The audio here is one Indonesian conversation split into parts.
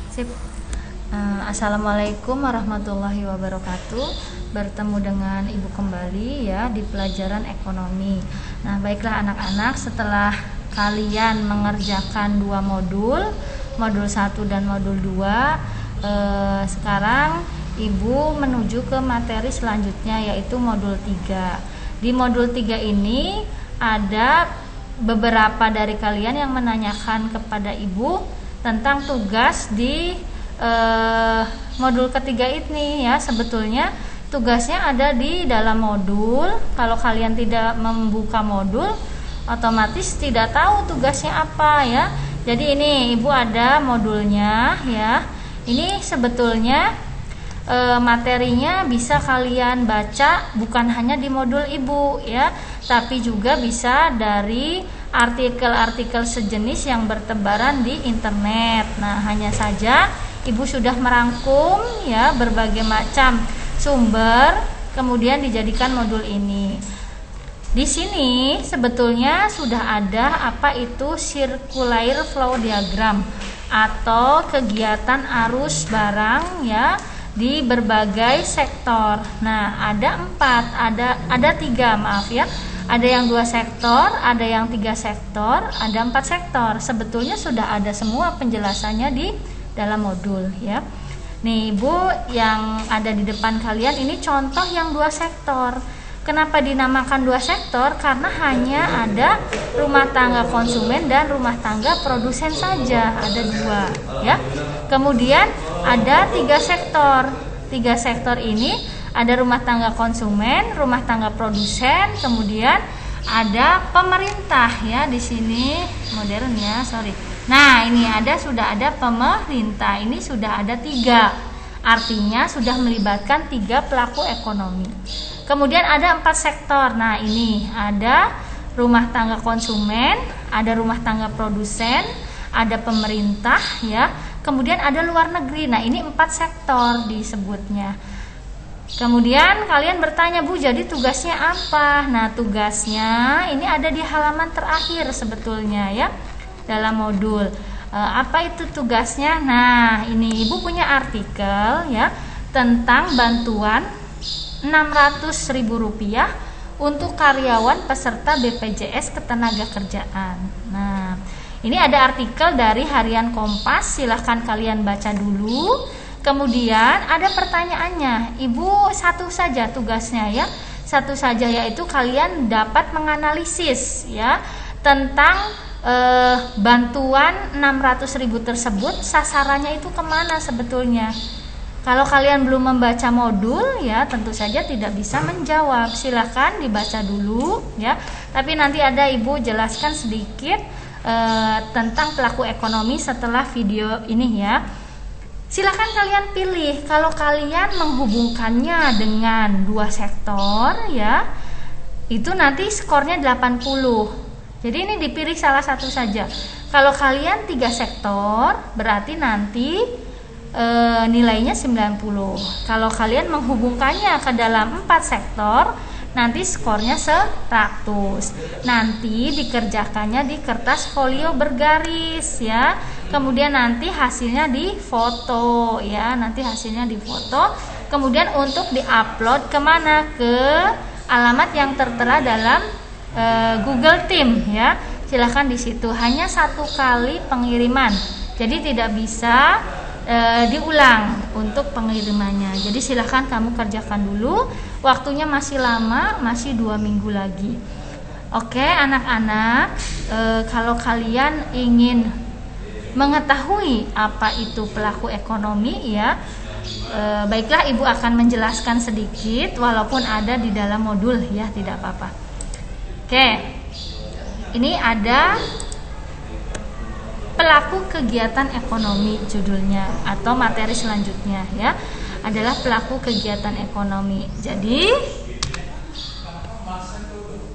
Sip. Assalamualaikum warahmatullahi wabarakatuh. Bertemu dengan Ibu kembali ya di pelajaran ekonomi. Nah, baiklah anak-anak, setelah kalian mengerjakan dua modul 1 dan modul 2, sekarang Ibu menuju ke materi selanjutnya, yaitu modul 3. Di modul 3 ini ada beberapa dari kalian yang menanyakan kepada Ibu tentang tugas di modul ketiga ini ya. Sebetulnya tugasnya ada di dalam modul. Kalau kalian tidak membuka modul, otomatis tidak tahu tugasnya apa ya. Jadi ini Ibu ada modulnya ya. Ini sebetulnya materinya bisa kalian baca bukan hanya di modul Ibu ya, tapi juga bisa dari artikel-artikel sejenis yang bertebaran di internet. Nah, hanya saja Ibu sudah merangkum ya berbagai macam sumber, kemudian dijadikan modul ini. Di sini sebetulnya sudah ada apa itu circular flow diagram atau kegiatan arus barang ya di berbagai sektor. Nah, ada 3, maaf ya. Ada yang 2 sektor, ada yang 3 sektor, ada 4 sektor. Sebetulnya sudah ada semua penjelasannya di dalam modul ya. Nih Ibu, yang ada di depan kalian ini contoh yang 2 sektor. Kenapa dinamakan 2 sektor? Karena hanya ada rumah tangga konsumen dan rumah tangga produsen saja, ada 2 ya. Kemudian ada 3 sektor. 3 sektor ini ada rumah tangga konsumen, rumah tangga produsen, kemudian ada pemerintah ya. Di sini modern ya, sorry. Nah, ini sudah ada pemerintah. Ini sudah ada 3. Artinya sudah melibatkan 3 pelaku ekonomi. Kemudian ada 4 sektor. Nah, ini ada rumah tangga konsumen, ada rumah tangga produsen, ada pemerintah ya. Kemudian ada luar negeri. Nah, ini 4 sektor disebutnya. Kemudian kalian bertanya, Bu, jadi tugasnya apa? Nah, tugasnya ini ada di halaman terakhir sebetulnya ya, dalam modul. Apa itu tugasnya? Nah, ini Ibu punya artikel ya tentang bantuan Rp600.000 untuk karyawan peserta BPJS Ketenagakerjaan. Nah, ini ada artikel dari Harian Kompas, silahkan kalian baca dulu. Kemudian ada pertanyaannya, Ibu satu saja tugasnya ya, satu saja, yaitu kalian dapat menganalisis ya tentang bantuan 600.000 tersebut, sasarannya itu kemana sebetulnya. Kalau kalian belum membaca modul ya, tentu saja tidak bisa menjawab. Silahkan dibaca dulu ya. Tapi nanti ada Ibu jelaskan sedikit tentang pelaku ekonomi setelah video ini ya. Silakan kalian pilih. Kalau kalian menghubungkannya dengan 2 sektor ya, itu nanti skornya 80. Jadi ini dipilih salah satu saja. Kalau kalian 3 sektor, berarti nanti nilainya 90. Kalau kalian menghubungkannya ke dalam 4 sektor, nanti skornya 100. Nanti dikerjakannya di kertas folio bergaris ya. Kemudian nanti hasilnya difoto ya. Nanti hasilnya difoto. Kemudian untuk diupload kemana? Ke alamat yang tertera dalam Google Team ya. Silahkan di situ. Hanya 1 kali pengiriman. Jadi tidak bisa diulang untuk pengirimannya. Jadi silahkan kamu kerjakan dulu. Waktunya masih lama, masih 2 minggu lagi. Oke anak-anak, kalau kalian ingin mengetahui apa itu pelaku ekonomi ya, baiklah Ibu akan menjelaskan sedikit walaupun ada di dalam modul ya, tidak apa-apa. Oke, ini ada pelaku kegiatan ekonomi judulnya, atau materi selanjutnya ya adalah pelaku kegiatan ekonomi. Jadi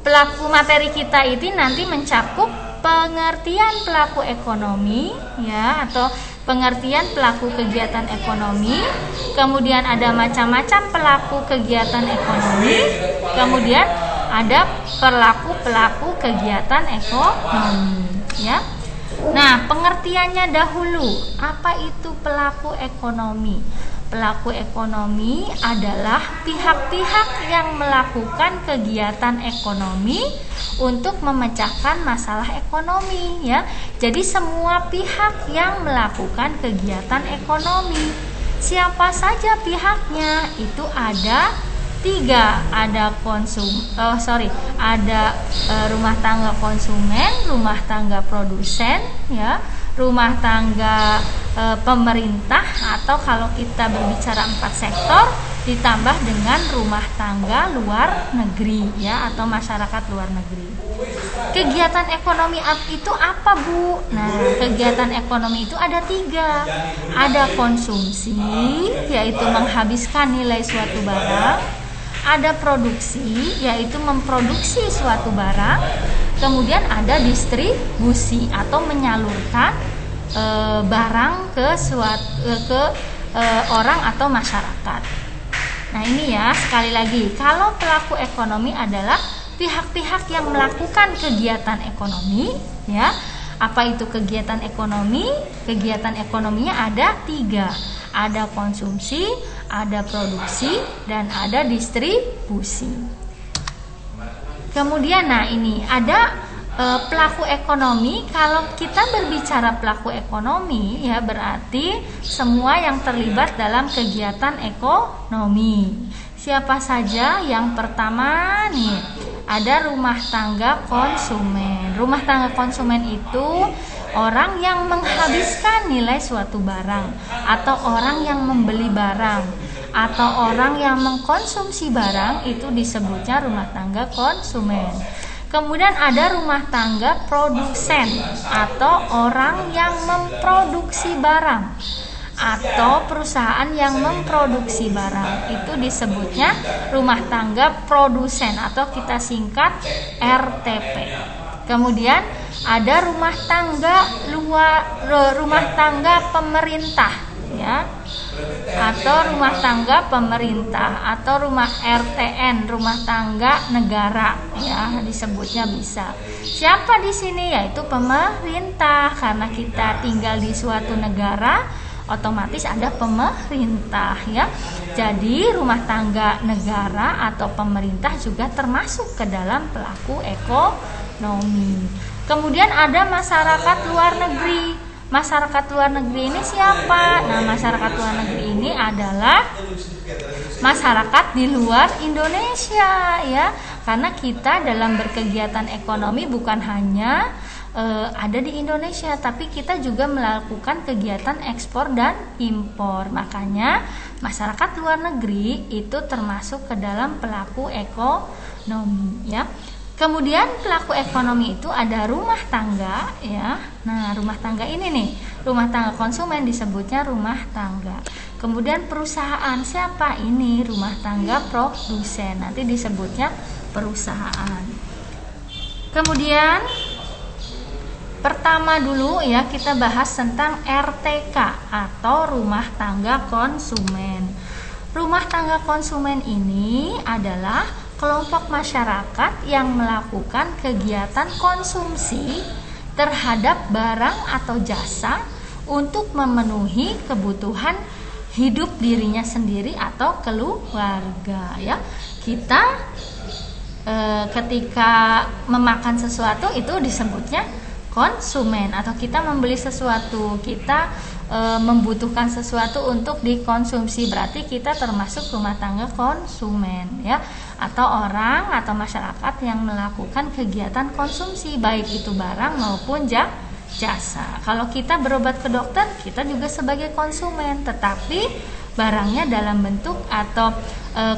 pelaku materi kita ini nanti mencakup pengertian pelaku ekonomi ya, atau pengertian pelaku kegiatan ekonomi. Kemudian ada macam-macam pelaku kegiatan ekonomi. Kemudian ada pelaku kegiatan ekonomi ya. Nah, pengertiannya dahulu, apa itu pelaku ekonomi? Pelaku ekonomi adalah pihak-pihak yang melakukan kegiatan ekonomi untuk memecahkan masalah ekonomi, ya. Jadi semua pihak yang melakukan kegiatan ekonomi. Siapa saja pihaknya? Itu ada 3, ada rumah tangga konsumen, rumah tangga produsen, ya, rumah tangga pemerintah, atau kalau kita berbicara 4 sektor ditambah dengan rumah tangga luar negeri, ya, atau masyarakat luar negeri. Kegiatan ekonomi itu apa, Bu? Nah, kegiatan ekonomi itu ada 3. Ada konsumsi, yaitu menghabiskan nilai suatu barang. Ada produksi, yaitu memproduksi suatu barang. Kemudian ada distribusi atau menyalurkan barang ke orang atau masyarakat. Nah, ini ya, sekali lagi, kalau pelaku ekonomi adalah pihak-pihak yang melakukan kegiatan ekonomi, ya. Apa itu kegiatan ekonomi? Kegiatan ekonominya ada 3. Ada konsumsi, ada produksi, dan ada distribusi. Kemudian, nah ini ada pelaku ekonomi. Kalau kita berbicara pelaku ekonomi, ya, berarti semua yang terlibat dalam kegiatan ekonomi. Siapa saja? Yang pertama nih, ada rumah tangga konsumen. Rumah tangga konsumen itu orang yang menghabiskan nilai suatu barang, atau orang yang membeli barang, atau orang yang mengkonsumsi barang, itu disebutnya rumah tangga konsumen. Kemudian ada rumah tangga produsen, atau orang yang memproduksi barang, atau perusahaan yang memproduksi barang, itu disebutnya rumah tangga produsen, atau kita singkat RTP. Kemudian ada rumah tangga pemerintah, ya, atau rumah tangga pemerintah, atau rumah RTN, rumah tangga negara, ya, disebutnya bisa. Siapa di sini? Yaitu pemerintah, karena kita tinggal di suatu negara, otomatis ada pemerintah, ya. Jadi rumah tangga negara atau pemerintah juga termasuk ke dalam pelaku ekonomi. Kemudian ada masyarakat luar negeri. Masyarakat luar negeri ini siapa? Nah, masyarakat luar negeri ini adalah masyarakat di luar Indonesia, ya. Karena kita dalam berkegiatan ekonomi bukan hanya ada di Indonesia, tapi kita juga melakukan kegiatan ekspor dan impor. Makanya masyarakat luar negeri itu termasuk ke dalam pelaku ekonomi, ya. Kemudian pelaku ekonomi itu ada rumah tangga, ya. Nah, rumah tangga ini nih, rumah tangga konsumen disebutnya rumah tangga. Kemudian perusahaan, siapa ini? Rumah tangga produsen, nanti disebutnya perusahaan. Kemudian pertama dulu, ya, kita bahas tentang RTK atau rumah tangga konsumen. Rumah tangga konsumen ini adalah kelompok masyarakat yang melakukan kegiatan konsumsi terhadap barang atau jasa untuk memenuhi kebutuhan hidup dirinya sendiri atau keluarga, ya. Kita ketika memakan sesuatu itu disebutnya konsumen, atau kita membeli sesuatu, kita membutuhkan sesuatu untuk dikonsumsi, berarti kita termasuk rumah tangga konsumen, ya, atau orang atau masyarakat yang melakukan kegiatan konsumsi, baik itu barang maupun jasa. Kalau kita berobat ke dokter, kita juga sebagai konsumen, tetapi barangnya dalam bentuk atau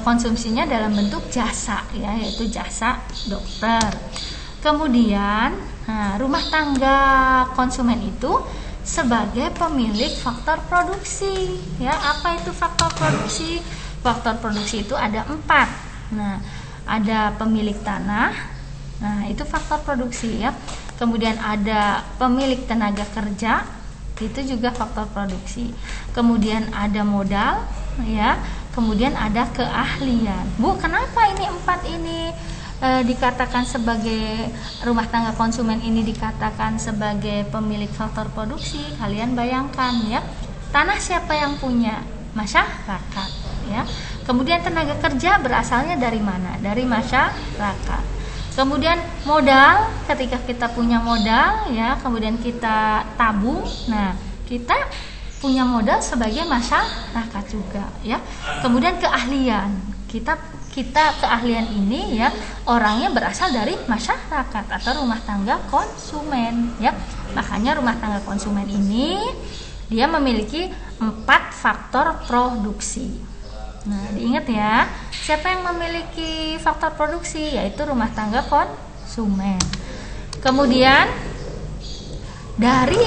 konsumsinya dalam bentuk jasa, ya, yaitu jasa dokter. Kemudian, rumah tangga konsumen itu sebagai pemilik faktor produksi, ya. Apa itu faktor produksi? Faktor produksi itu ada 4. Nah, ada pemilik tanah, nah itu faktor produksi, ya. Kemudian ada pemilik tenaga kerja, itu juga faktor produksi. Kemudian ada modal, ya. Kemudian ada keahlian. Bu, kenapa ini 4 ini? dikatakan sebagai rumah tangga konsumen ini dikatakan sebagai pemilik faktor produksi, kalian bayangkan ya, tanah siapa yang punya? Masyarakat ya. Kemudian tenaga kerja berasalnya dari mana? Dari masyarakat. Kemudian modal, ketika kita punya modal ya, kemudian kita tabung, nah kita punya modal sebagai masyarakat juga ya. Kemudian keahlian, kita keahlian ini ya, orangnya berasal dari masyarakat atau rumah tangga konsumen ya. Makanya rumah tangga konsumen ini dia memiliki 4 faktor produksi. Nah, diingat ya, siapa yang memiliki faktor produksi? Yaitu rumah tangga konsumen. Kemudian dari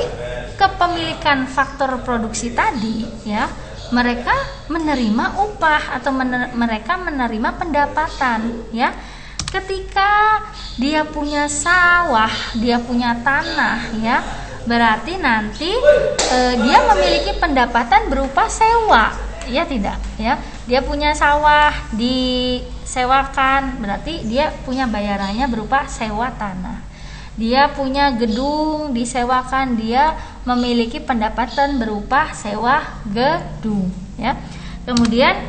kepemilikan faktor produksi tadi ya, mereka menerima upah atau mereka menerima pendapatan ya. Ketika dia punya sawah, dia punya tanah ya, berarti nanti dia memiliki pendapatan berupa sewa, ya tidak ya. Dia punya sawah disewakan, berarti dia punya bayarannya berupa sewa tanah. Dia punya gedung disewakan, dia memiliki pendapatan berupa sewa gedung ya. Kemudian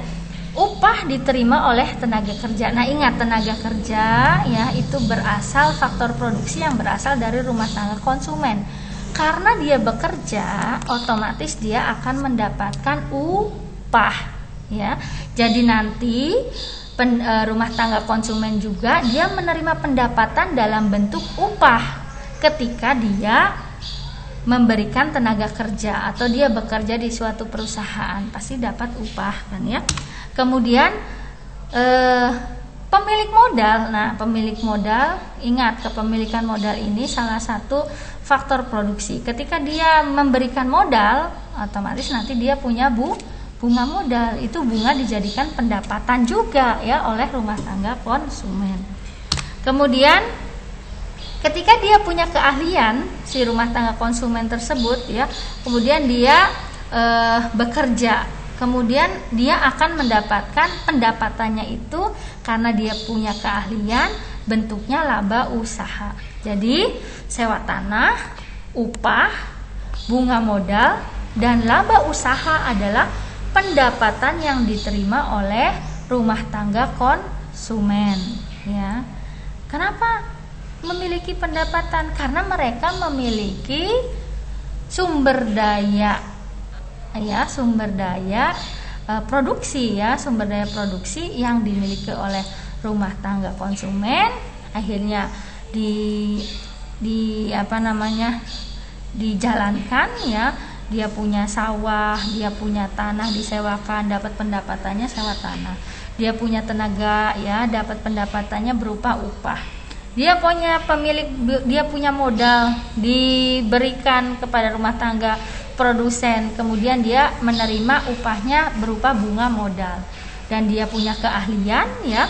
upah diterima oleh tenaga kerja. Nah, ingat, tenaga kerja ya itu berasal, faktor produksi yang berasal dari rumah tangga konsumen. Karena dia bekerja, otomatis dia akan mendapatkan upah ya. Jadi nanti rumah tangga konsumen juga dia menerima pendapatan dalam bentuk upah ketika dia memberikan tenaga kerja atau dia bekerja di suatu perusahaan, pasti dapat upah kan ya. Kemudian pemilik modal. Nah, pemilik modal, ingat, kepemilikan modal ini salah satu faktor produksi. Ketika dia memberikan modal, otomatis nanti dia punya bunga modal. Itu bunga dijadikan pendapatan juga ya oleh rumah tangga konsumen. Kemudian ketika dia punya keahlian, si rumah tangga konsumen tersebut ya, kemudian dia bekerja, kemudian dia akan mendapatkan pendapatannya itu karena dia punya keahlian, bentuknya laba usaha. Jadi sewa tanah, upah, bunga modal, dan laba usaha adalah pendapatan yang diterima oleh rumah tangga konsumen ya. Kenapa memiliki pendapatan? Karena mereka memiliki sumber daya ya, sumber daya produksi ya, sumber daya produksi yang dimiliki oleh rumah tangga konsumen, akhirnya dijalankan ya. Dia punya sawah, dia punya tanah disewakan, dapat pendapatannya sewa tanah. Dia punya tenaga ya, dapat pendapatannya berupa upah. Dia punya modal diberikan kepada rumah tangga produsen, kemudian dia menerima upahnya berupa bunga modal. Dan dia punya keahlian ya,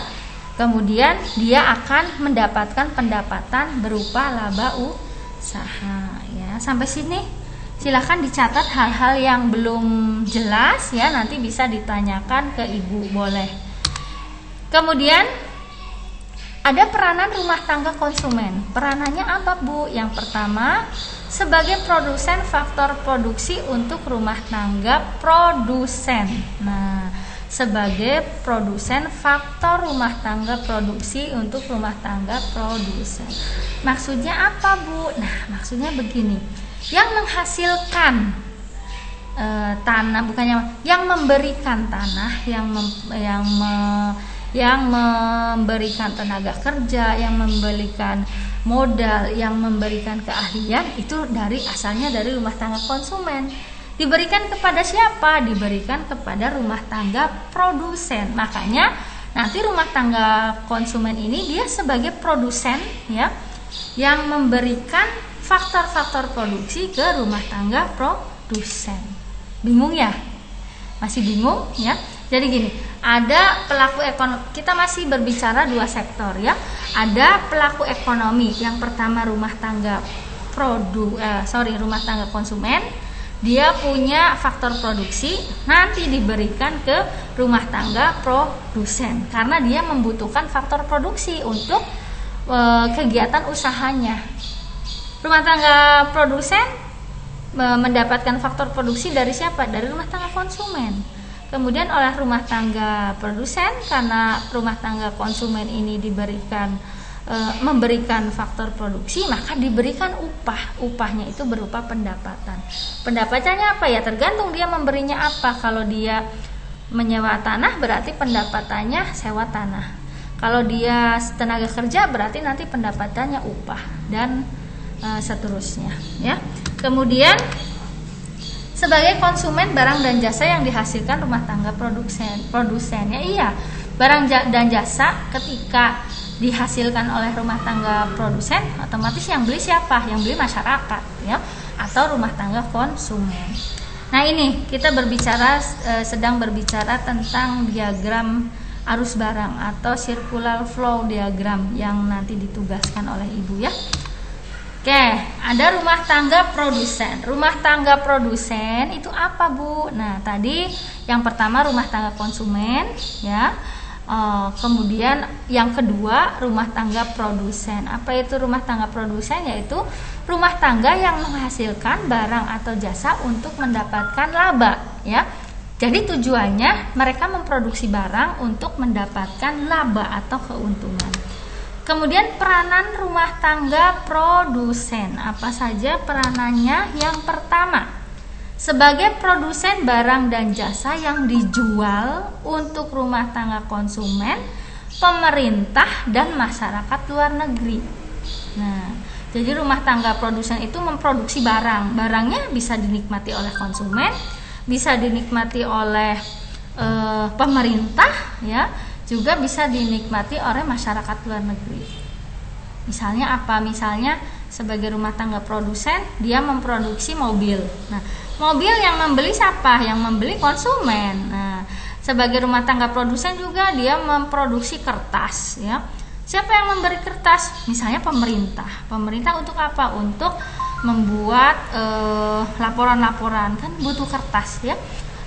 kemudian dia akan mendapatkan pendapatan berupa laba usaha ya. Sampai sini silakan dicatat hal-hal yang belum jelas ya, nanti bisa ditanyakan ke ibu, boleh. Kemudian ada peranan rumah tangga konsumen. Peranannya apa, Bu? Yang pertama, sebagai produsen faktor produksi untuk rumah tangga produsen. Nah, sebagai produsen faktor rumah tangga produksi untuk rumah tangga produsen. Maksudnya apa, Bu? Nah, maksudnya begini. Yang menghasilkan tanah, bukannya yang memberikan tanah, yang memberikan tenaga kerja, yang memberikan modal, yang memberikan keahlian, itu asalnya dari rumah tangga konsumen. Diberikan kepada siapa? Diberikan kepada rumah tangga produsen. Makanya nanti rumah tangga konsumen ini dia sebagai produsen ya, yang memberikan faktor-faktor produksi ke rumah tangga produsen. Bingung ya? Masih bingung ya? Jadi gini, ada pelaku ekonomi. Kita masih berbicara 2 sektor ya. Ada pelaku ekonomi. Yang pertama rumah tangga rumah tangga konsumen, dia punya faktor produksi, nanti diberikan ke rumah tangga produsen karena dia membutuhkan faktor produksi untuk kegiatan usahanya. Rumah tangga produsen mendapatkan faktor produksi dari siapa? Dari rumah tangga konsumen. Kemudian oleh rumah tangga produsen, karena rumah tangga konsumen ini memberikan faktor produksi, maka diberikan upah. Upahnya itu berupa pendapatan. Pendapatannya apa ya? Tergantung dia memberinya apa. Kalau dia menyewa tanah berarti pendapatannya sewa tanah. Kalau dia tenaga kerja berarti nanti pendapatannya upah dan seterusnya ya. Kemudian sebagai konsumen barang dan jasa yang dihasilkan rumah tangga produsen ya, iya, barang dan jasa ketika dihasilkan oleh rumah tangga produsen, otomatis yang beli siapa? Yang beli masyarakat ya, atau rumah tangga konsumen. Nah, ini kita sedang berbicara tentang diagram arus barang atau circular flow diagram yang nanti ditugaskan oleh Ibu ya. Oke, ada rumah tangga produsen. Rumah tangga produsen itu apa, Bu? Nah, tadi yang pertama rumah tangga konsumen ya. Kemudian yang kedua rumah tangga produsen. Apa itu rumah tangga produsen? Yaitu rumah tangga yang menghasilkan barang atau jasa untuk mendapatkan laba ya. Jadi tujuannya mereka memproduksi barang untuk mendapatkan laba atau keuntungan. Kemudian peranan rumah tangga produsen. Apa saja peranannya? Yang pertama, sebagai produsen barang dan jasa yang dijual untuk rumah tangga konsumen, pemerintah, dan masyarakat luar negeri. Nah, jadi rumah tangga produsen itu memproduksi barang. Barangnya bisa dinikmati oleh konsumen, bisa dinikmati oleh pemerintah ya, juga bisa dinikmati oleh masyarakat luar negeri. Misalnya apa? Misalnya sebagai rumah tangga produsen dia memproduksi mobil. Nah, mobil yang membeli siapa? Yang membeli konsumen. Nah, sebagai rumah tangga produsen juga dia memproduksi kertas ya. Siapa yang memberi kertas? Misalnya pemerintah. Pemerintah untuk apa? Untuk membuat laporan-laporan, kan butuh kertas ya.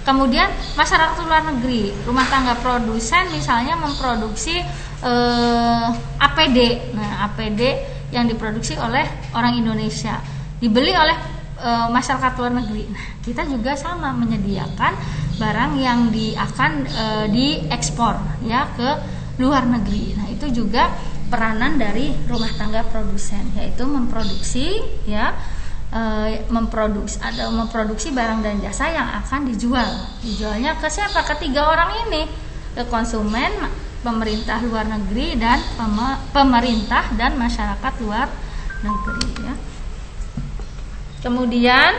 Kemudian masyarakat luar negeri, rumah tangga produsen misalnya memproduksi APD. Nah, APD yang diproduksi oleh orang Indonesia dibeli oleh masyarakat luar negeri. Nah, kita juga sama menyediakan barang yang akan diekspor ya ke luar negeri. Nah, itu juga peranan dari rumah tangga produsen, yaitu memproduksi ya. Memproduksi barang dan jasa yang akan dijualnya ke siapa? Ketiga orang ini, ke konsumen, pemerintah luar negeri, dan pemerintah dan masyarakat luar negeri ya. Kemudian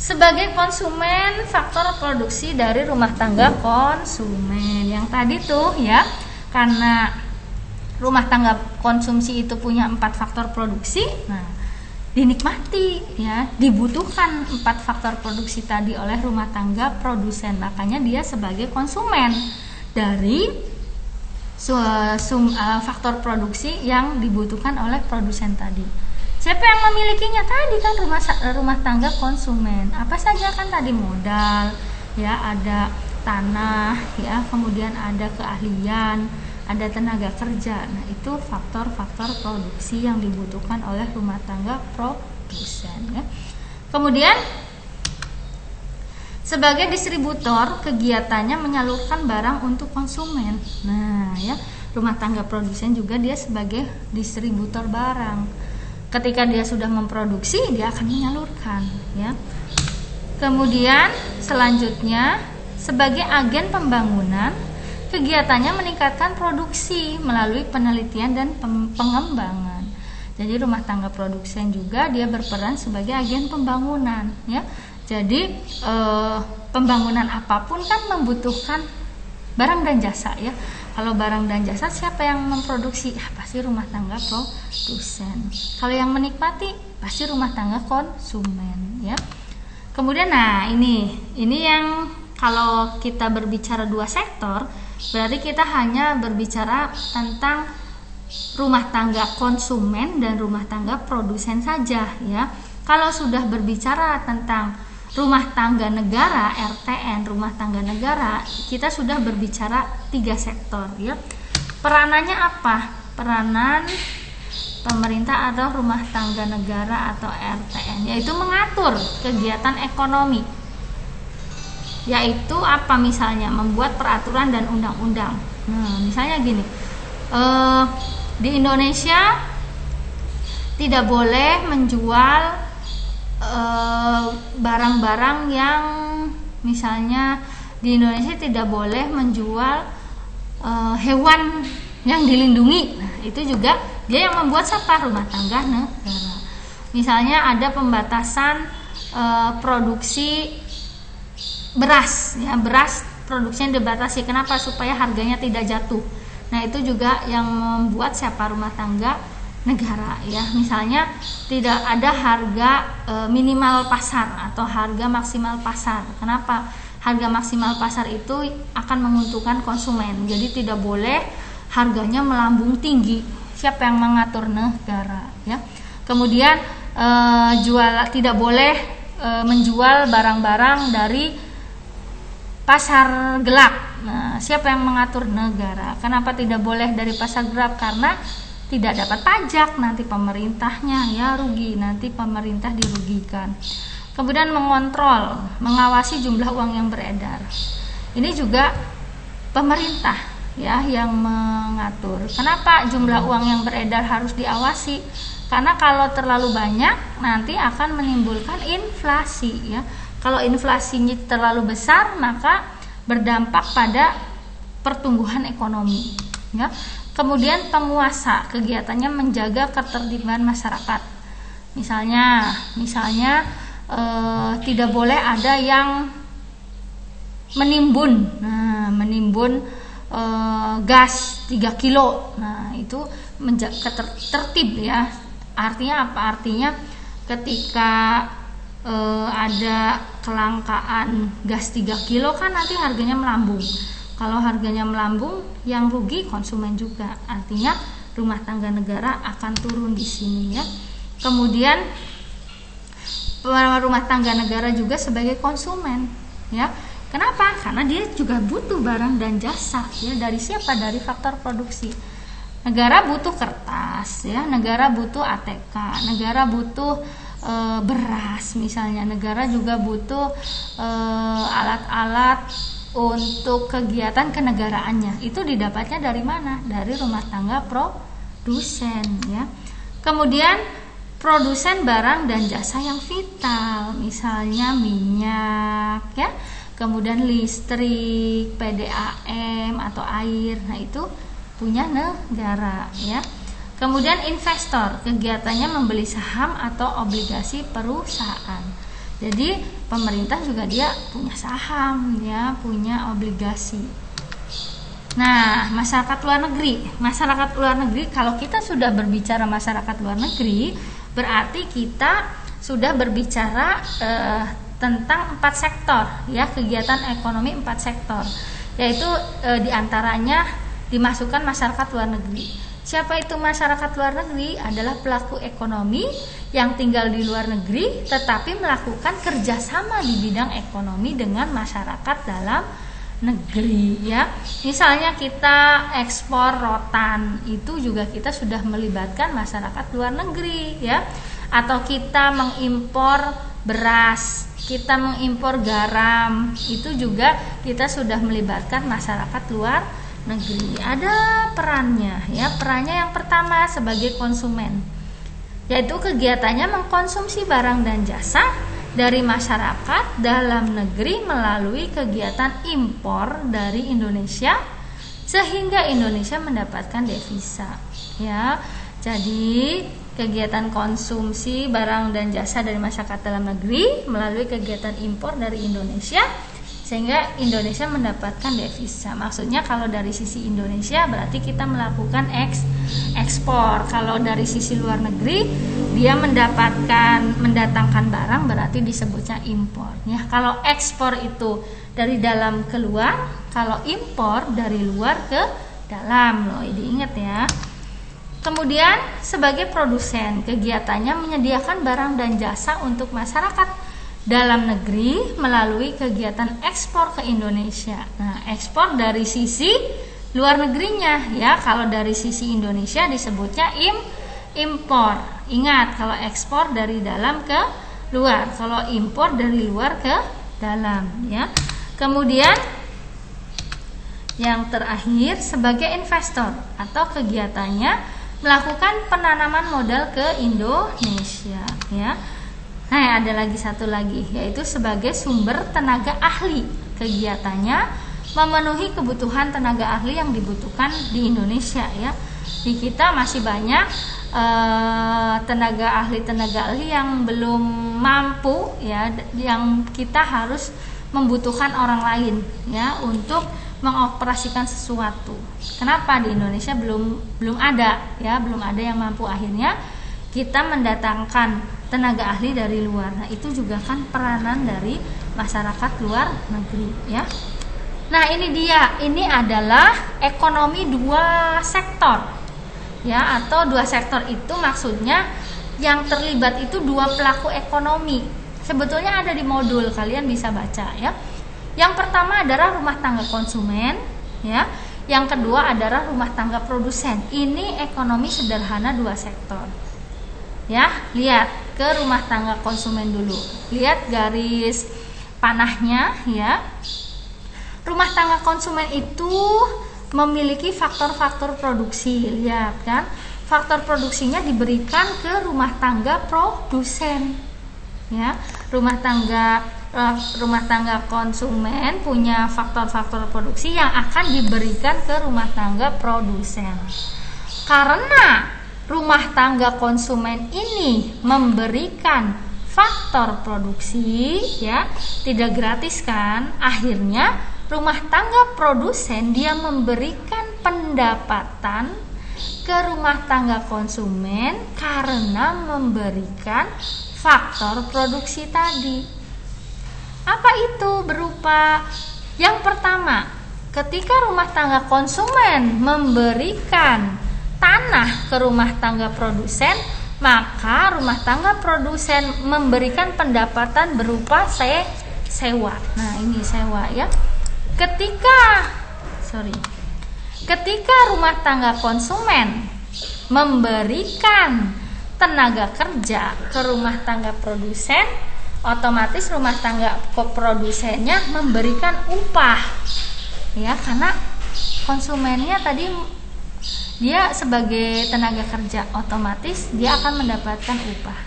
sebagai konsumen, faktor produksi dari rumah tangga konsumen yang tadi tuh ya, karena rumah tangga konsumsi itu punya 4 faktor produksi. Nah, dinikmati ya, dibutuhkan 4 faktor produksi tadi oleh rumah tangga produsen. Makanya dia sebagai konsumen dari faktor produksi yang dibutuhkan oleh produsen tadi. Siapa yang memilikinya? Tadi kan rumah tangga konsumen. Apa saja kan tadi? Modal ya, ada tanah ya, kemudian ada keahlian, ada tenaga kerja. Nah, itu faktor-faktor produksi yang dibutuhkan oleh rumah tangga produsen ya. Kemudian sebagai distributor, kegiatannya menyalurkan barang untuk konsumen. Nah, ya, rumah tangga produsen juga dia sebagai distributor barang. Ketika dia sudah memproduksi, dia akan menyalurkan ya. Kemudian selanjutnya sebagai agen pembangunan, kegiatannya meningkatkan produksi melalui penelitian dan pengembangan. Jadi rumah tangga produsen juga dia berperan sebagai agen pembangunan ya. Jadi pembangunan apapun kan membutuhkan barang dan jasa ya. Kalau barang dan jasa siapa yang memproduksi? Pasti rumah tangga produsen. Kalau yang menikmati pasti rumah tangga konsumen ya. Kemudian nah ini yang kalau kita berbicara 2 sektor, berarti kita hanya berbicara tentang rumah tangga konsumen dan rumah tangga produsen saja ya. Kalau sudah berbicara tentang rumah tangga negara, RTN, rumah tangga negara, kita sudah berbicara 3 sektor ya. Peranannya apa? Peranan pemerintah atau rumah tangga negara atau RTN, yaitu mengatur kegiatan ekonomi. Yaitu apa misalnya? Membuat peraturan dan undang-undang. Nah, misalnya gini, di Indonesia tidak boleh menjual barang-barang yang misalnya di Indonesia tidak boleh menjual hewan yang dilindungi. Nah, itu juga dia yang membuat siapa? Rumah tangga negara. Misalnya ada pembatasan produksi beras ya, beras produksinya dibatasi. Kenapa? Supaya harganya tidak jatuh. Nah, itu juga yang membuat siapa? Rumah tangga negara ya. Misalnya tidak ada harga minimal pasar atau harga maksimal pasar. Kenapa? Harga maksimal pasar itu akan menguntungkan konsumen. Jadi tidak boleh harganya melambung tinggi. Siapa yang mengatur? Negara ya. Kemudian tidak boleh menjual barang-barang dari pasar gelap. Nah, siapa yang mengatur? Negara. Kenapa tidak boleh dari pasar gelap? Karena tidak dapat pajak, nanti pemerintahnya ya rugi, nanti pemerintah dirugikan. Kemudian mengontrol, mengawasi jumlah uang yang beredar. Ini juga pemerintah ya yang mengatur. Kenapa jumlah uang yang beredar harus diawasi? Karena kalau terlalu banyak nanti akan menimbulkan inflasi ya. Kalau inflasinya terlalu besar maka berdampak pada pertumbuhan ekonomi ya. Kemudian penguasa, kegiatannya menjaga ketertiban masyarakat. Misalnya tidak boleh ada yang menimbun. Nah, menimbun gas 3 kilo. Nah, itu menjaga tertib ya. Artinya apa? Artinya ketika ada kelangkaan gas 3 kilo kan nanti harganya melambung. Kalau harganya melambung, yang rugi konsumen juga. Artinya rumah tangga negara akan turun di sini ya. Kemudian rumah tangga negara juga sebagai konsumen ya. Kenapa? Karena dia juga butuh barang dan jasa ya. Dari siapa? Dari faktor produksi. Negara butuh kertas ya, negara butuh ATK, negara butuh beras misalnya, negara juga butuh alat-alat untuk kegiatan kenegaraannya. Itu didapatnya dari mana? Dari rumah tangga produsen ya. Kemudian produsen barang dan jasa yang vital, misalnya minyak ya, kemudian listrik, PDAM atau air. Nah, itu punya negara ya. Kemudian investor, kegiatannya membeli saham atau obligasi perusahaan. Jadi pemerintah juga dia punya saham ya, punya obligasi. Nah, masyarakat luar negeri. Masyarakat luar negeri, kalau kita sudah berbicara masyarakat luar negeri, berarti kita sudah berbicara tentang 4 sektor ya, kegiatan ekonomi 4 sektor. Yaitu diantaranya dimasukkan masyarakat luar negeri. Siapa itu masyarakat luar negeri? Adalah pelaku ekonomi yang tinggal di luar negeri tetapi melakukan kerjasama di bidang ekonomi dengan masyarakat dalam negeri ya. Misalnya kita ekspor rotan, itu juga kita sudah melibatkan masyarakat luar negeri ya. Atau kita mengimpor beras, kita mengimpor garam, itu juga kita sudah melibatkan masyarakat luar negeri. Ada perannya ya. Perannya yang pertama sebagai konsumen, yaitu kegiatannya mengkonsumsi barang dan jasa dari masyarakat dalam negeri melalui kegiatan impor dari Indonesia sehingga Indonesia mendapatkan devisa ya. Jadi kegiatan konsumsi barang dan jasa dari masyarakat dalam negeri melalui kegiatan impor dari Indonesia sehingga Indonesia mendapatkan devisa. Maksudnya kalau dari sisi Indonesia berarti kita melakukan ekspor. Kalau dari sisi luar negeri dia mendatangkan barang berarti disebutnya impor. Ya, kalau ekspor itu dari dalam keluar, kalau impor dari luar ke dalam loh. Diingat ya. Kemudian sebagai produsen, kegiatannya menyediakan barang dan jasa untuk masyarakat dalam negeri melalui kegiatan ekspor ke Indonesia. Nah, ekspor dari sisi luar negerinya ya. Kalau dari sisi Indonesia disebutnya impor. Ingat, kalau ekspor dari dalam ke luar, kalau impor dari luar ke dalam ya. Kemudian yang terakhir sebagai investor atau kegiatannya melakukan penanaman modal ke Indonesia ya. Nah, ada lagi satu lagi, yaitu sebagai sumber tenaga ahli. Kegiatannya memenuhi kebutuhan tenaga ahli yang dibutuhkan di Indonesia ya. Di kita masih banyak tenaga ahli yang belum mampu ya, yang kita harus membutuhkan orang lain ya untuk mengoperasikan sesuatu. Kenapa di Indonesia belum ada ya, belum ada yang mampu. Akhirnya kita mendatangkan tenaga ahli dari luar. Nah, itu juga kan peranan dari masyarakat luar negeri ya. Nah, ini dia. Ini adalah ekonomi dua sektor. Ya, atau dua sektor itu maksudnya yang terlibat itu dua pelaku ekonomi. Sebetulnya ada di modul, kalian bisa baca ya. Yang pertama adalah rumah tangga konsumen ya. Yang kedua adalah rumah tangga produsen. Ini ekonomi sederhana dua sektor. Ya, lihat ke rumah tangga konsumen dulu. Lihat garis panahnya ya. Rumah tangga konsumen itu memiliki faktor-faktor produksi. Lihat kan, faktor produksinya diberikan ke rumah tangga produsen. Ya, rumah tangga konsumen punya faktor-faktor produksi yang akan diberikan ke rumah tangga produsen. Karena rumah tangga konsumen ini memberikan faktor produksi ya, tidak gratis kan? Akhirnya rumah tangga produsen dia memberikan pendapatan ke rumah tangga konsumen karena memberikan faktor produksi tadi. Apa itu? Berupa yang pertama, ketika rumah tangga konsumen memberikan tanah ke rumah tangga produsen, maka rumah tangga produsen memberikan pendapatan berupa sewa. Nah, ini sewa ya. Ketika rumah tangga konsumen memberikan tenaga kerja ke rumah tangga produsen, otomatis rumah tangga produsennya memberikan upah ya, karena konsumennya tadi dia sebagai tenaga kerja, otomatis dia akan mendapatkan upah.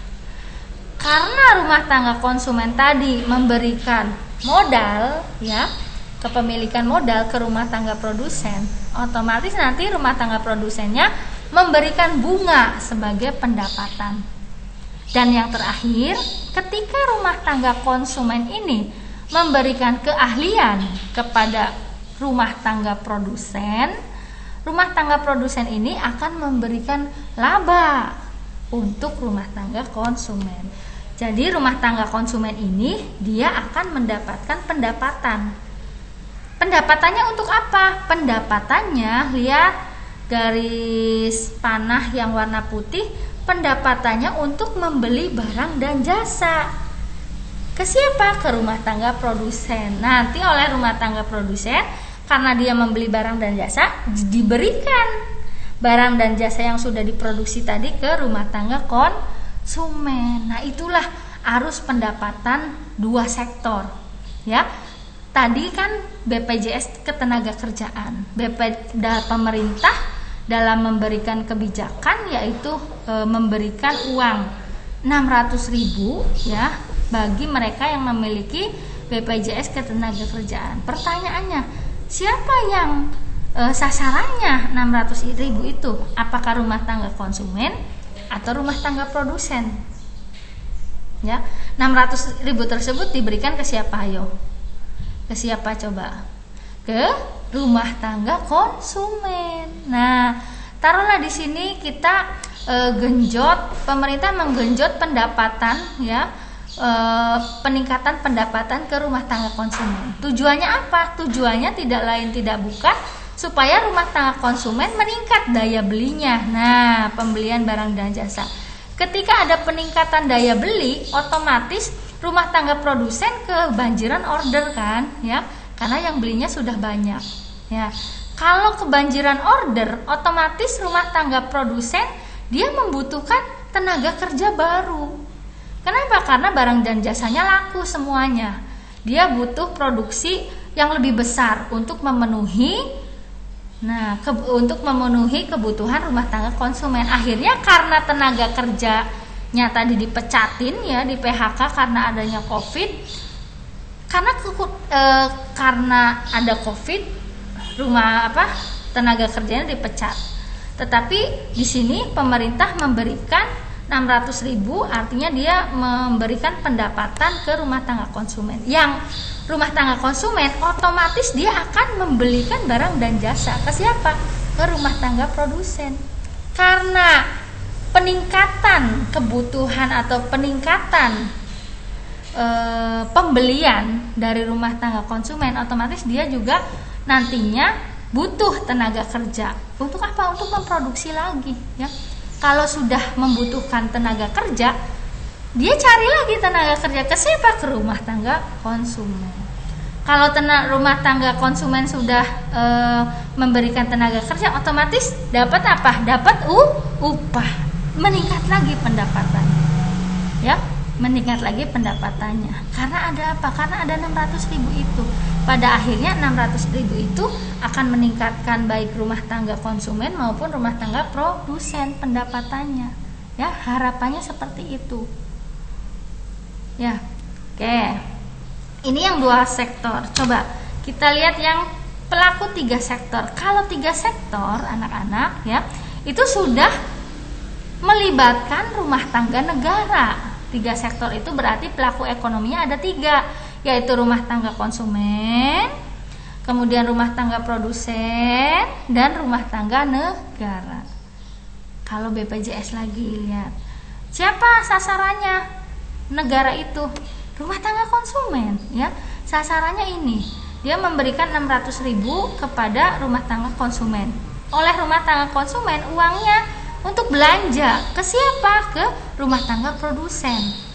Karena rumah tangga konsumen tadi memberikan modal ya, kepemilikan modal ke rumah tangga produsen, otomatis nanti rumah tangga produsennya memberikan bunga sebagai pendapatan. Dan yang terakhir, ketika rumah tangga konsumen ini memberikan keahlian kepada rumah tangga produsen ini akan memberikan laba untuk rumah tangga konsumen. Jadi rumah tangga konsumen ini dia akan mendapatkan pendapatan. Pendapatannya untuk apa? Pendapatannya, lihat garis panah yang warna putih, pendapatannya untuk membeli barang dan jasa. Ke siapa? Ke rumah tangga produsen. Nanti oleh rumah tangga produsen, karena dia membeli barang dan jasa, diberikan barang dan jasa yang sudah diproduksi tadi ke rumah tangga konsumen. Nah, itulah arus pendapatan dua sektor ya. Tadi kan BPJS Ketenagakerjaan, pemerintah dalam memberikan kebijakan yaitu memberikan uang 600.000 ya bagi mereka yang memiliki BPJS Ketenagakerjaan. Pertanyaannya, siapa yang sasarannya 600.000 itu? Apakah rumah tangga konsumen atau rumah tangga produsen? Ya, 600.000 tersebut diberikan ke siapa? Ayo, ke siapa coba? Ke rumah tangga konsumen. Nah, taruhlah di sini kita pemerintah menggenjot pendapatan ya, peningkatan pendapatan ke rumah tangga konsumen. Tujuannya apa? Tujuannya tidak lain tidak bukan supaya rumah tangga konsumen meningkat daya belinya. Nah, pembelian barang dan jasa. Ketika ada peningkatan daya beli, otomatis rumah tangga produsen kebanjiran order kan, ya, karena yang belinya sudah banyak. Ya, kalau kebanjiran order, otomatis rumah tangga produsen dia membutuhkan tenaga kerja baru. Kenapa? Karena barang dan jasanya laku semuanya. Dia butuh produksi yang lebih besar untuk memenuhi kebutuhan rumah tangga konsumen. Akhirnya karena tenaga kerjanya tadi dipecatin ya, di PHK karena adanya Covid. Karena ada Covid, tenaga kerjanya dipecat. Tetapi di sini pemerintah memberikan 600.000, artinya dia memberikan pendapatan ke rumah tangga konsumen. Yang rumah tangga konsumen otomatis dia akan membelikan barang dan jasa ke siapa? Ke rumah tangga produsen. Karena peningkatan kebutuhan atau peningkatan pembelian dari rumah tangga konsumen, otomatis dia juga nantinya butuh tenaga kerja. Untuk apa? Untuk memproduksi lagi, ya. Kalau sudah membutuhkan tenaga kerja, dia cari lagi tenaga kerja ke siapa? Ke rumah tangga konsumen. Kalau rumah tangga konsumen sudah memberikan tenaga kerja, otomatis dapat apa? Dapat upah, meningkat lagi pendapatannya, ya, meningkat lagi pendapatannya. Karena ada apa? Karena ada 600.000 itu. Pada akhirnya 600.000 itu akan meningkatkan baik rumah tangga konsumen maupun rumah tangga produsen pendapatannya. Ya, harapannya seperti itu. Ya, oke. Ini yang 2 sektor. Coba kita lihat yang pelaku 3 sektor. Kalau 3 sektor anak-anak ya, itu sudah melibatkan rumah tangga negara. 3 sektor itu berarti pelaku ekonominya ada 3, yaitu rumah tangga konsumen, kemudian rumah tangga produsen, dan rumah tangga negara. Kalau BPJS lagi lihat, siapa sasarannya? Negara itu rumah tangga konsumen, ya. Sasarannya ini, dia memberikan 600.000 kepada rumah tangga konsumen. Oleh rumah tangga konsumen, uangnya untuk belanja ke siapa? Ke rumah tangga produsen.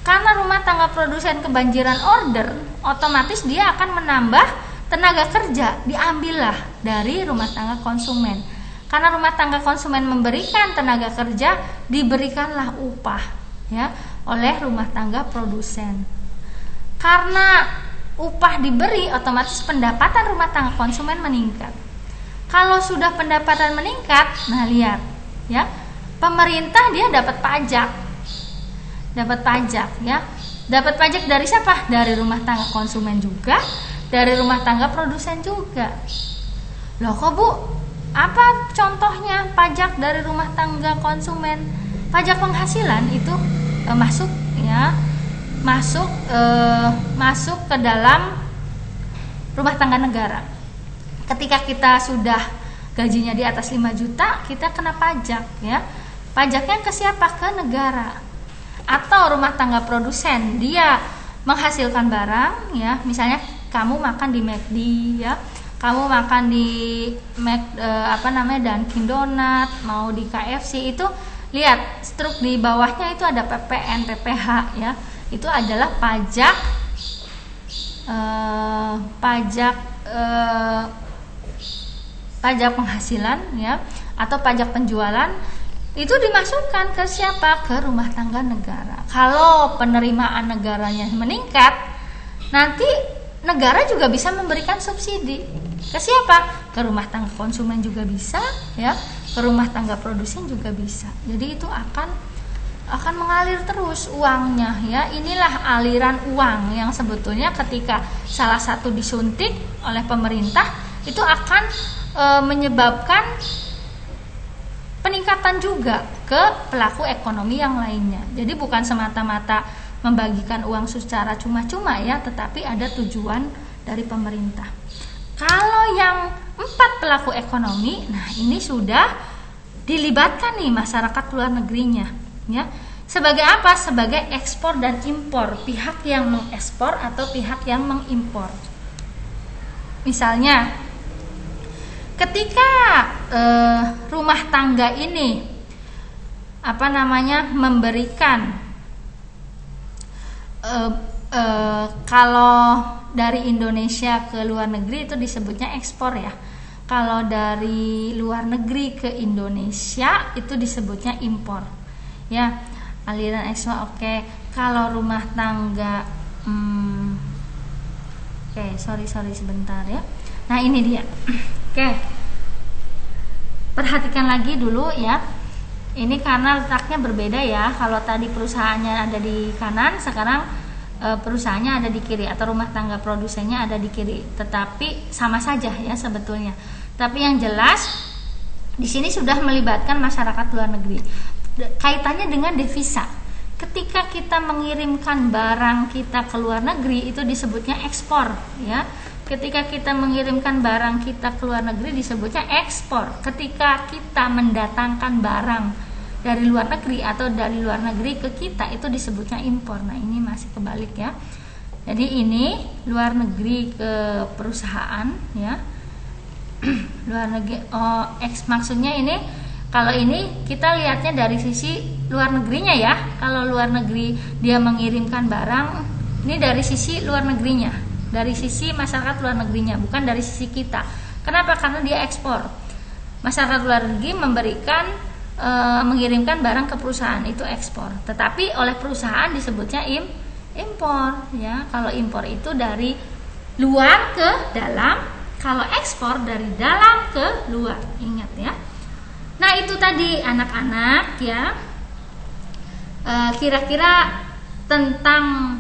Karena rumah tangga produsen kebanjiran order, otomatis dia akan menambah tenaga kerja, diambillah dari rumah tangga konsumen. Karena rumah tangga konsumen memberikan tenaga kerja, diberikanlah upah, ya, oleh rumah tangga produsen. Karena upah diberi, otomatis pendapatan rumah tangga konsumen meningkat. Kalau sudah pendapatan meningkat, nah lihat, ya, pemerintah dia dapat pajak. Dapat pajak, ya. Dapat pajak dari siapa? Dari rumah tangga konsumen juga, dari rumah tangga produsen juga. Loh kok Bu? Apa contohnya pajak dari rumah tangga konsumen? Pajak penghasilan itu masuk ke dalam rumah tangga negara. Ketika kita sudah gajinya di atas 5 juta, kita kena pajak, ya. Pajaknya ke siapa? Ke negara. Atau rumah tangga produsen, dia menghasilkan barang, ya, misalnya kamu makan di McD, ya, kamu makan di Dunkin Donat, mau di KFC, itu lihat struk di bawahnya itu ada PPN, PPH, ya, itu adalah pajak penghasilan, ya, atau pajak penjualan. Itu dimasukkan ke siapa? Ke rumah tangga negara. Kalau penerimaan negaranya meningkat, nanti negara juga bisa memberikan subsidi. Ke siapa? Ke rumah tangga konsumen juga bisa, ya, ke rumah tangga produsen juga bisa. Jadi itu akan mengalir terus uangnya, ya. Inilah aliran uang yang sebetulnya ketika salah satu disuntik oleh pemerintah, itu akan menyebabkan peningkatan juga ke pelaku ekonomi yang lainnya. Jadi bukan semata-mata membagikan uang secara cuma-cuma, ya, tetapi ada tujuan dari pemerintah. Kalau yang 4 pelaku ekonomi, nah ini sudah dilibatkan nih masyarakat luar negerinya, ya. Sebagai apa? Sebagai ekspor dan impor, pihak yang mengekspor atau pihak yang mengimpor. Misalnya ketika rumah tangga ini memberikan kalau dari Indonesia ke luar negeri itu disebutnya ekspor ya. Kalau dari luar negeri ke Indonesia itu disebutnya impor. Ya, aliran ekspor. Oke. Kalau rumah tangga sorry sebentar ya. Nah, ini dia. Oke. Perhatikan lagi dulu ya. Ini karena letaknya berbeda ya. Kalau tadi perusahaannya ada di kanan, sekarang perusahaannya ada di kiri, atau rumah tangga produsennya ada di kiri. Tetapi sama saja ya sebetulnya. Tapi yang jelas di sini sudah melibatkan masyarakat luar negeri. Kaitannya dengan devisa. Ketika kita mengirimkan barang kita ke luar negeri itu disebutnya ekspor ya. Ketika kita mengirimkan barang kita ke luar negeri disebutnya ekspor. Ketika kita mendatangkan barang dari luar negeri atau dari luar negeri ke kita itu disebutnya impor. Nah, ini masih kebalik ya. Jadi ini luar negeri ke perusahaan ya. Luar negeri maksudnya ini, kalau ini kita lihatnya dari sisi luar negerinya ya. Kalau luar negeri dia mengirimkan barang, ini dari sisi luar negerinya, dari sisi masyarakat luar negerinya, bukan dari sisi kita. Kenapa? Karena dia ekspor. Masyarakat luar negeri mengirimkan barang ke perusahaan, itu ekspor. Tetapi oleh perusahaan disebutnya impor ya. Kalau impor itu dari luar ke dalam, kalau ekspor dari dalam ke luar. Ingat ya. Nah, itu tadi anak-anak ya. Kira-kira tentang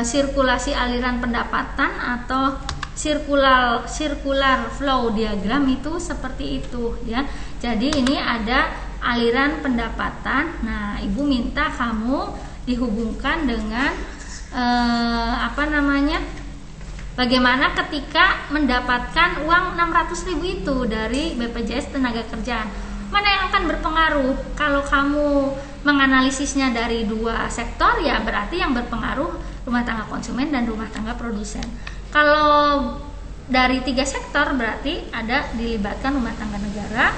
sirkulasi aliran pendapatan atau circular flow diagram itu seperti itu ya. Jadi ini ada aliran pendapatan. Nah, Ibu minta kamu dihubungkan dengan bagaimana ketika mendapatkan uang 600.000 itu dari BPJS Tenagakerjaan. Mana yang akan berpengaruh? Kalau kamu menganalisisnya dari dua sektor ya berarti yang berpengaruh rumah tangga konsumen dan rumah tangga produsen. Kalau dari 3 sektor berarti ada dilibatkan rumah tangga negara.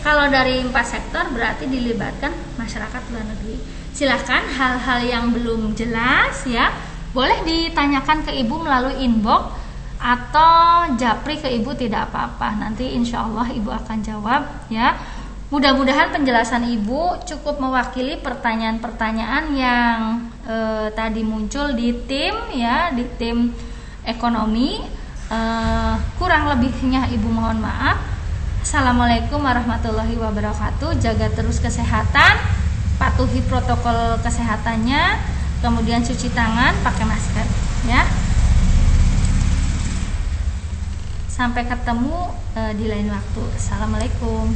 Kalau dari 4 sektor berarti dilibatkan masyarakat luar negeri. Silahkan hal-hal yang belum jelas ya boleh ditanyakan ke Ibu melalui inbox atau japri ke Ibu, tidak apa-apa. Nanti insya Allah Ibu akan jawab ya. Mudah-mudahan penjelasan Ibu cukup mewakili pertanyaan-pertanyaan yang tadi muncul di tim ya, di tim ekonomi. Kurang lebihnya Ibu mohon maaf. Assalamualaikum warahmatullahi wabarakatuh. Jaga terus kesehatan, patuhi protokol kesehatannya, kemudian cuci tangan, pakai masker ya. Sampai ketemu di lain waktu. Assalamualaikum.